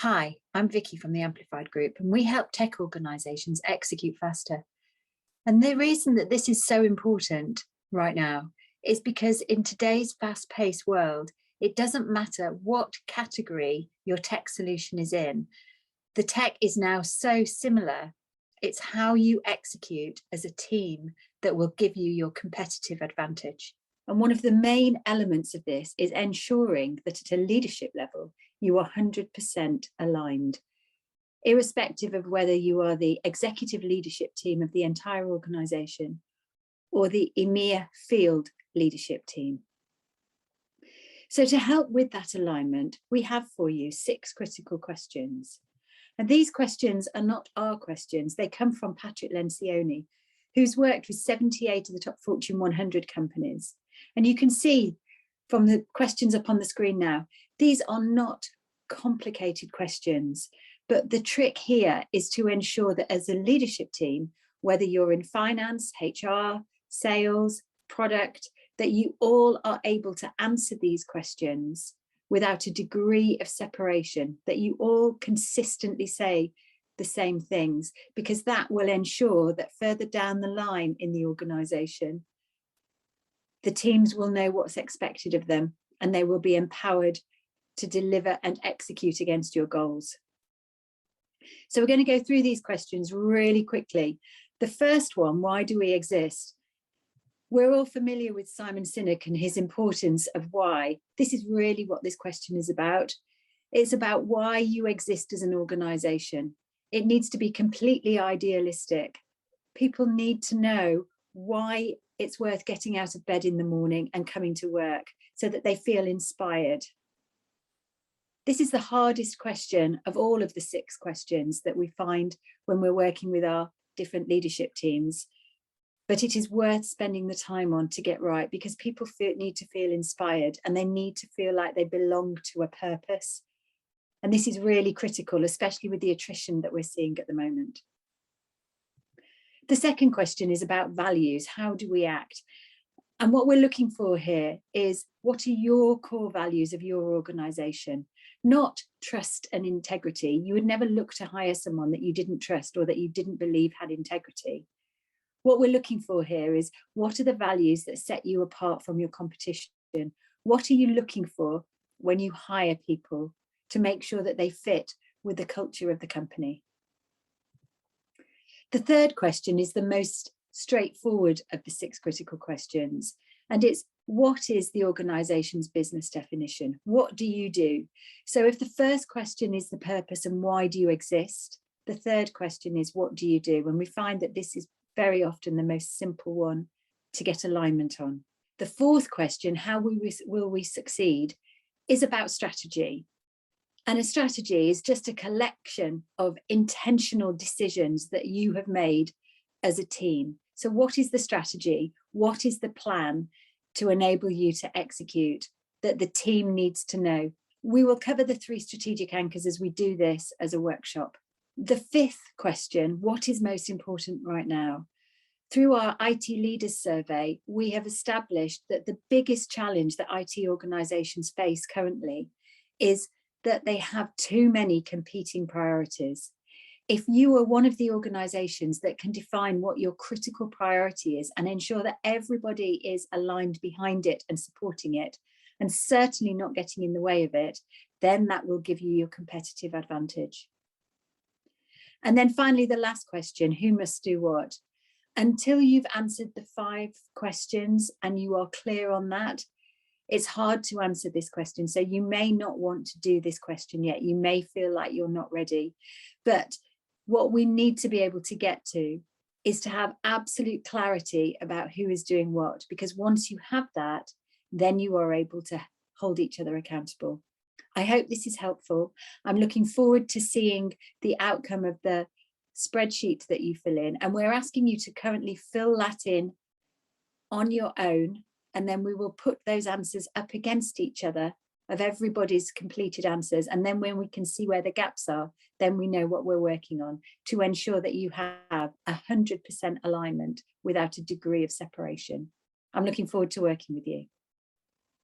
Hi, I'm Vicky from the Amplified Group, and we help tech organisations execute faster. And the reason that this is so important right now is because in today's fast-paced world, it doesn't matter what category your tech solution is in. The tech is now so similar. It's how you execute as a team that will give you your competitive advantage. And one of the main elements of this is ensuring that at a leadership level, you are 100% aligned, irrespective of whether you are the executive leadership team of the entire organisation or the EMEA field leadership team. So to help with that alignment, we have for you 6 critical questions. And these questions are not our questions. They come from Patrick Lencioni, who's worked with 78 of the top Fortune 100 companies. And you can see from the questions up on the screen now, these are not complicated questions, but the trick here is to ensure that as a leadership team, whether you're in finance, HR, sales, product, that you all are able to answer these questions without a degree of separation, that you all consistently say the same things, because that will ensure that further down the line in the organisation, the teams will know what's expected of them and they will be empowered to deliver and execute against your goals. So we're going to go through these questions really quickly. The first one, why do we exist? We're all familiar with Simon Sinek and his importance of why. This is really what this question is about. It's about why you exist as an organisation. It needs to be completely idealistic. People need to know why it's worth getting out of bed in the morning and coming to work so that they feel inspired. This is the hardest question of all of the 6 questions that we find when we're working with our different leadership teams. But it is worth spending the time on to get right, because people need to feel inspired and they need to feel like they belong to a purpose. And this is really critical, especially with the attrition that we're seeing at the moment. The second question is about values. How do we act? And what we're looking for here is, what are your core values of your organisation? Not trust and integrity. You would never look to hire someone that you didn't trust or that you didn't believe had integrity. What we're looking for here is, what are the values that set you apart from your competition? What are you looking for when you hire people to make sure that they fit with the culture of the company? The third question is the most straightforward of the 6 critical questions, and it's, what is the organisation's business definition? What do you do? So if the first question is the purpose and why do you exist, the third question is, what do you do? And we find that this is very often the most simple one to get alignment on. The fourth question, how will we succeed, is about strategy. And a strategy is just a collection of intentional decisions that you have made as a team. So what is the strategy? What is the plan to enable you to execute that the team needs to know? We will cover the 3 strategic anchors as we do this as a workshop. The 5th question, what is most important right now? Through our IT leaders survey, we have established that the biggest challenge that IT organisations face currently is that they have too many competing priorities. If you are one of the organisations that can define what your critical priority is and ensure that everybody is aligned behind it and supporting it, and certainly not getting in the way of it, then that will give you your competitive advantage. And then finally, the last question, who must do what? Until you've answered the 5 questions and you are clear on that, it's hard to answer this question. So you may not want to do this question yet. You may feel like you're not ready. But what we need to be able to get to is to have absolute clarity about who is doing what, because once you have that, then you are able to hold each other accountable. I hope this is helpful. I'm looking forward to seeing the outcome of the spreadsheet that you fill in, and we're asking you to currently fill that in on your own, and then we will put those answers up against each other of everybody's completed answers, and then when we can see where the gaps are, then we know what we're working on to ensure that you have 100% alignment without a degree of separation. I'm looking forward to working with you.